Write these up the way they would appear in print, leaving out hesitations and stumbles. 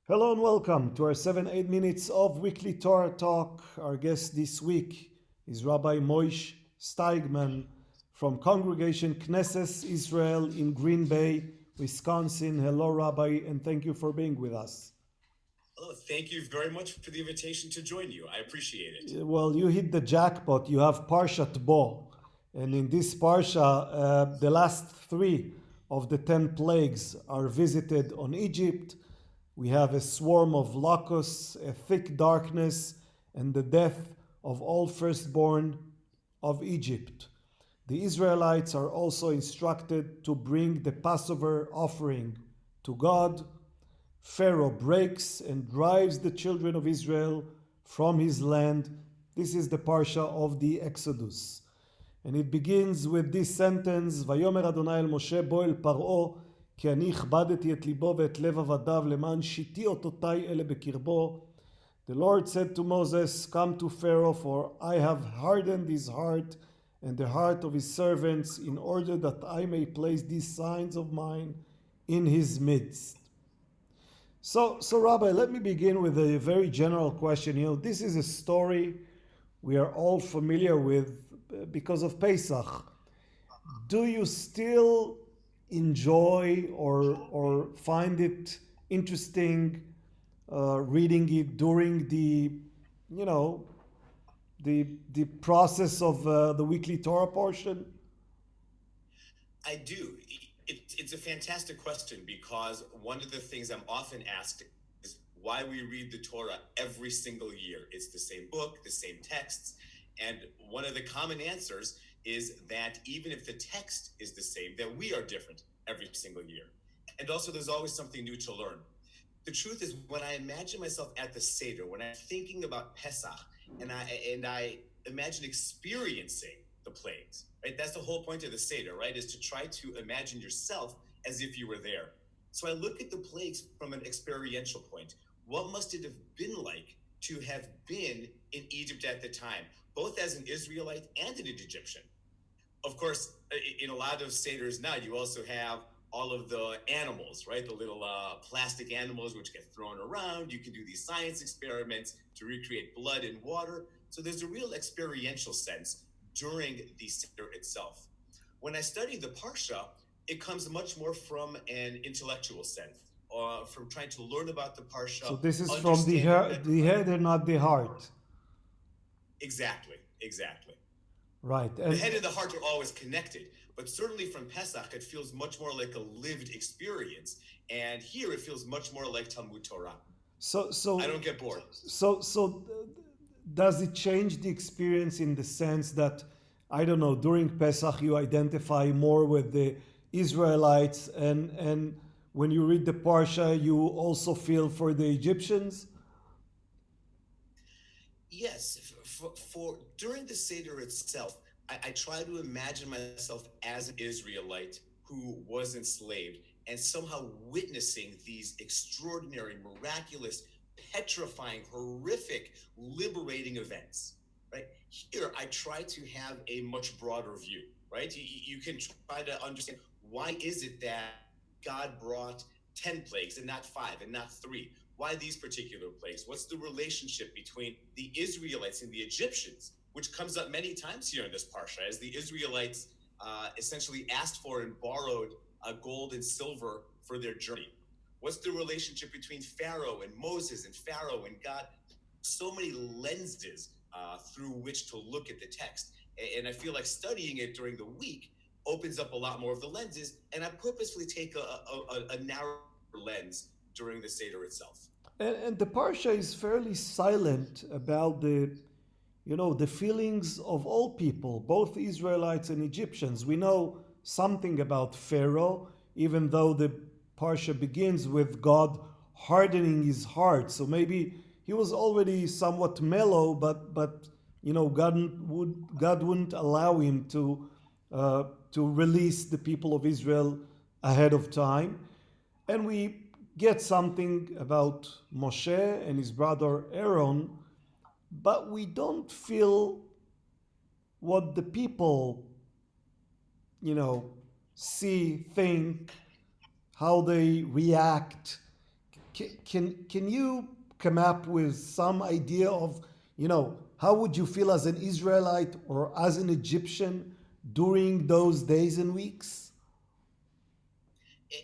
Hello and welcome to our 7-8 minutes of weekly Torah talk. Our guest this week is Rabbi Moishe Steigmann from Congregation Knesset Israel in Green Bay, Wisconsin. Hello, Rabbi, and thank you for being with us. Hello, thank you very much for the invitation to join you. I appreciate it. Well, you hit the jackpot. You have Parshat Bo, and in this Parsha, the last 3 of the 10 plagues are visited on Egypt. We have a swarm of locusts, a thick darkness, and the death of all firstborn of Egypt. The Israelites are also instructed to bring the Passover offering to God. Pharaoh breaks and drives the children of Israel from his land. This is the Parsha of the Exodus. And it begins with this sentence, ויאמר אדוני אל משה בוא אל פרעה כי אני הכבדתי את ליבו ואת לב עבדיו למען שיתי אותותיי אלה בקרבו. The Lord said to Moses, come to Pharaoh, for I have hardened his heart and the heart of his servants in order that I may place these signs of mine in his midst. So Rabbi, let me begin with a very general question. This is a story we are all familiar with because of Pesach. Do you still enjoy or find it interesting reading it during the process of the weekly Torah portion? I do. It's a fantastic question because one of the things I'm often asked is why we read the Torah every single year. It's the same book, the same texts. And one of the common answers is that even if the text is the same, that we are different every single year. And also there's always something new to learn. The truth is, when I imagine myself at the Seder, when I'm thinking about Pesach, and I imagine experiencing the plagues, right? That's the whole point of the Seder, right? Is to try to imagine yourself as if you were there. So I look at the plagues from an experiential point. What must it have been like to have been in Egypt at the time, both as an Israelite and an Egyptian? Of course, in a lot of Seders now, you also have all of the animals, right? The little plastic animals which get thrown around. You can do these science experiments to recreate blood and water. So there's a real experiential sense during the Seder itself. When I study the Parsha, it comes much more from an intellectual sense, from trying to learn about the Parsha. So this is from the head and not the heart. Exactly. Right. The head and the heart are always connected, but certainly from Pesach, it feels much more like a lived experience. And here it feels much more like Talmud Torah. So I don't get bored. So does it change the experience in the sense that, I don't know, during Pesach you identify more with the Israelites, and when you read the Parsha you also feel for the Egyptians? Yes, for during the Seder itself, I try to imagine myself as an Israelite who was enslaved and somehow witnessing these extraordinary, miraculous, petrifying, horrific, liberating events. Right here, I try to have a much broader view. Right, you can try to understand why is it that God brought 10 plagues and not 5 and not 3? Why these particular plagues? What's the relationship between the Israelites and the Egyptians, which comes up many times here in this parsha, as the Israelites essentially asked for and borrowed gold and silver for their journey? What's the relationship between Pharaoh and Moses and Pharaoh and God? So many lenses through which to look at the text. And I feel like studying it during the week opens up a lot more of the lenses, and I purposefully take a narrow lens during the Seder itself. And the Parsha is fairly silent about the feelings of all people, both Israelites and Egyptians. We know something about Pharaoh, even though the Parsha begins with God hardening his heart. So maybe he was already somewhat mellow, but God wouldn't allow him to release the people of Israel ahead of time. And we get something about Moshe and his brother Aaron, but we don't feel what the people, see, think, how they react. Can you come up with some idea of, how would you feel as an Israelite or as an Egyptian during those days and weeks?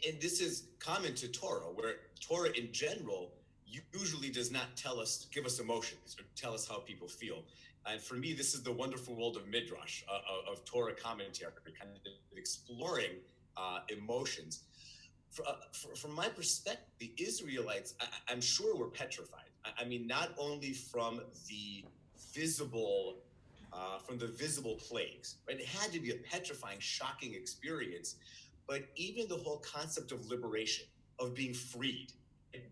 And this is common to Torah, where Torah in general usually does not give us emotions or tell us how people feel. And for me, this is the wonderful world of Midrash, of Torah commentary, kind of exploring emotions. From my perspective, the Israelites, I'm sure, were petrified. I mean, not only visible, from the visible plagues, right? It had to be a petrifying, shocking experience. But even the whole concept of liberation, of being freed,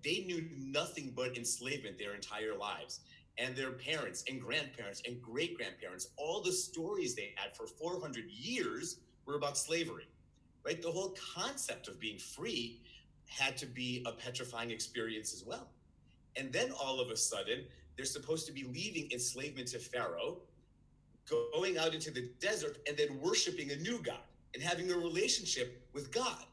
they knew nothing but enslavement their entire lives. And their parents and grandparents and great grandparents, all the stories they had for 400 years were about slavery, right? The whole concept of being free had to be a petrifying experience as well. And then all of a sudden, they're supposed to be leaving enslavement to Pharaoh, going out into the desert, and then worshiping a new God and having a relationship with God.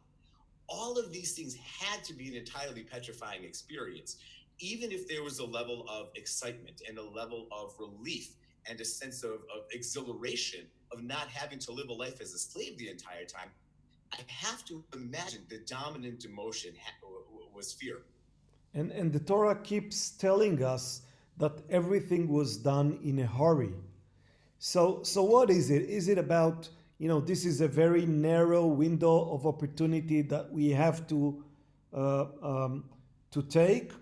All of these things had to be an entirely petrifying experience, even if there was a level of excitement and a level of relief and a sense of exhilaration of not having to live a life as a slave the entire time. I have to imagine the dominant emotion was fear. And the Torah keeps telling us that everything was done in a hurry. So what is it? Is it about, this is a very narrow window of opportunity that we have uh, um, to take?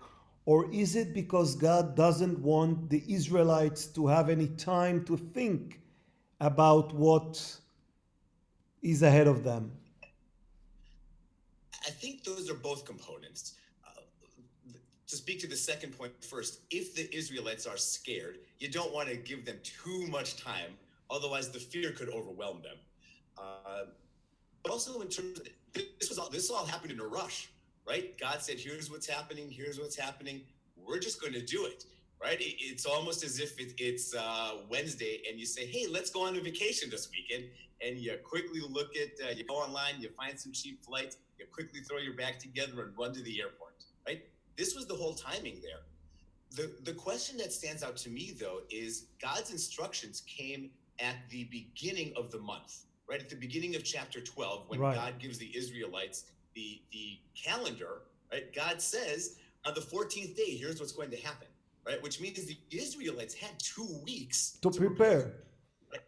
Or is it because God doesn't want the Israelites to have any time to think about what is ahead of them? I think those are both components. Uh, to speak to the second point first, if the Israelites are scared, you don't want to give them too much time, otherwise the fear could overwhelm them. But also in terms of this all happened in a rush, right? God said, "Here's what's happening. Here's what's happening. We're just going to do it." Right? It's almost as if it's Wednesday, and you say, "Hey, let's go on a vacation this weekend." And you quickly you go online, you find some cheap flights, you quickly throw your bag together and run to the airport. Right? This was the whole timing there. The question that stands out to me, though, is God's instructions came at the beginning of the month, right? At the beginning of chapter 12, when Right. God gives the Israelites the calendar, right? God says, on the 14th day, here's what's going to happen, right? Which means the Israelites had 2 weeks To to prepare. prepare. Right?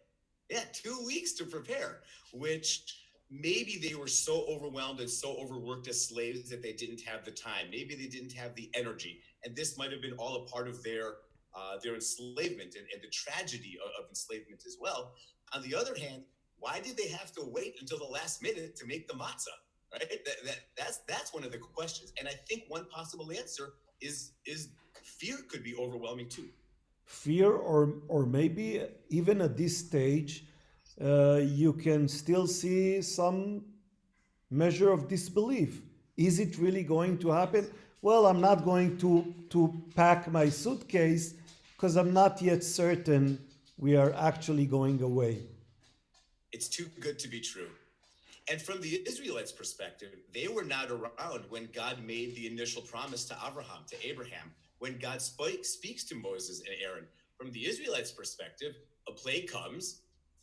Yeah, 2 weeks to prepare, which maybe they were so overwhelmed and so overworked as slaves that they didn't have the time. Maybe they didn't have the energy, and this might have been all a part of their enslavement and the tragedy of enslavement as well. On the other hand, why did they have to wait until the last minute to make the matzah? Right? That's one of the questions, and I think one possible answer is fear could be overwhelming too. Fear, or maybe even at this stage, you can still see some measure of disbelief. Is it really going to happen? Well, I'm not going to pack my suitcase because I'm not yet certain we are actually going away. It's too good to be true. And from the Israelites' perspective, they were not around when God made the initial promise to Abraham, when God speaks to Moses and Aaron. From the Israelites' perspective, a plague comes,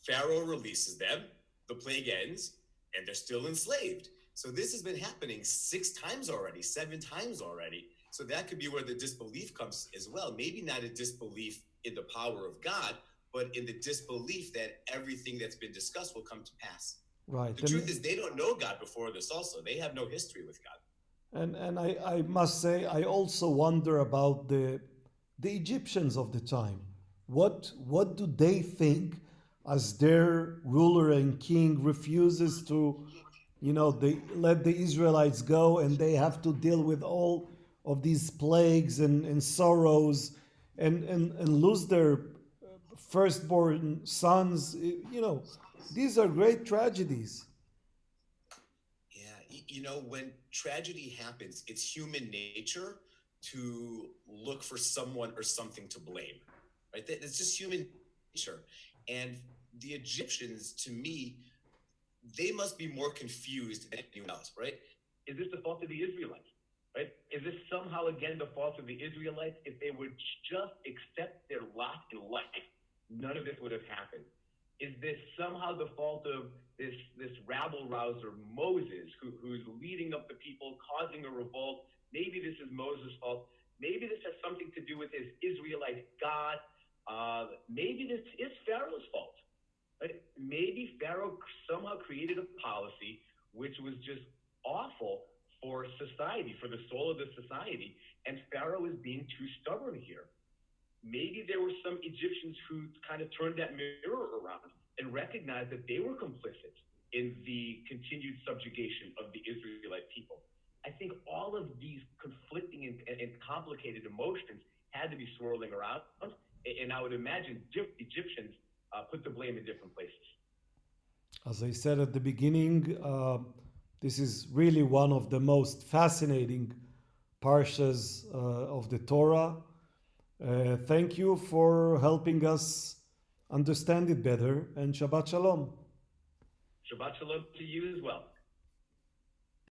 Pharaoh releases them, the plague ends, and they're still enslaved. So this has been happening 6 times already, 7 times already. So that could be where the disbelief comes as well. Maybe not a disbelief in the power of God, but in the disbelief that everything that's been discussed will come to pass. Right. The truth is, they don't know God before this also. They have no history with God. And I must say, I also wonder about the Egyptians of the time. What do they think as their ruler and king refuses to, they let the Israelites go and they have to deal with all of these plagues and sorrows and lose their firstborn sons. These are great tragedies. Yeah, when tragedy happens, it's human nature to look for someone or something to blame, right? That's just human nature. And the Egyptians, to me, they must be more confused than anyone else, right? Is this the fault of the Israelites, right? Is this somehow somehow, again, the fault of the Israelites? If they would just accept their lot in life, none of this would have happened. Is this somehow the fault of this rabble-rouser Moses, who's leading up the people, causing a revolt? Maybe this is Moses' fault. Maybe this has something to do with his Israelite God. Maybe this is Pharaoh's fault. Right? Maybe Pharaoh somehow created a policy which was just awful for society, for the soul of the society, and Pharaoh is being too stubborn here. Maybe there were some Egyptians who kind of turned that mirror around and recognized that they were complicit in the continued subjugation of the Israelite people. I think all of these conflicting and complicated emotions had to be swirling around, and I would imagine Egyptians put the blame in different places. As I said at the beginning, this is really one of the most fascinating parshas of the Torah. Thank you for helping us understand it better, and Shabbat Shalom. Shabbat Shalom to you as well.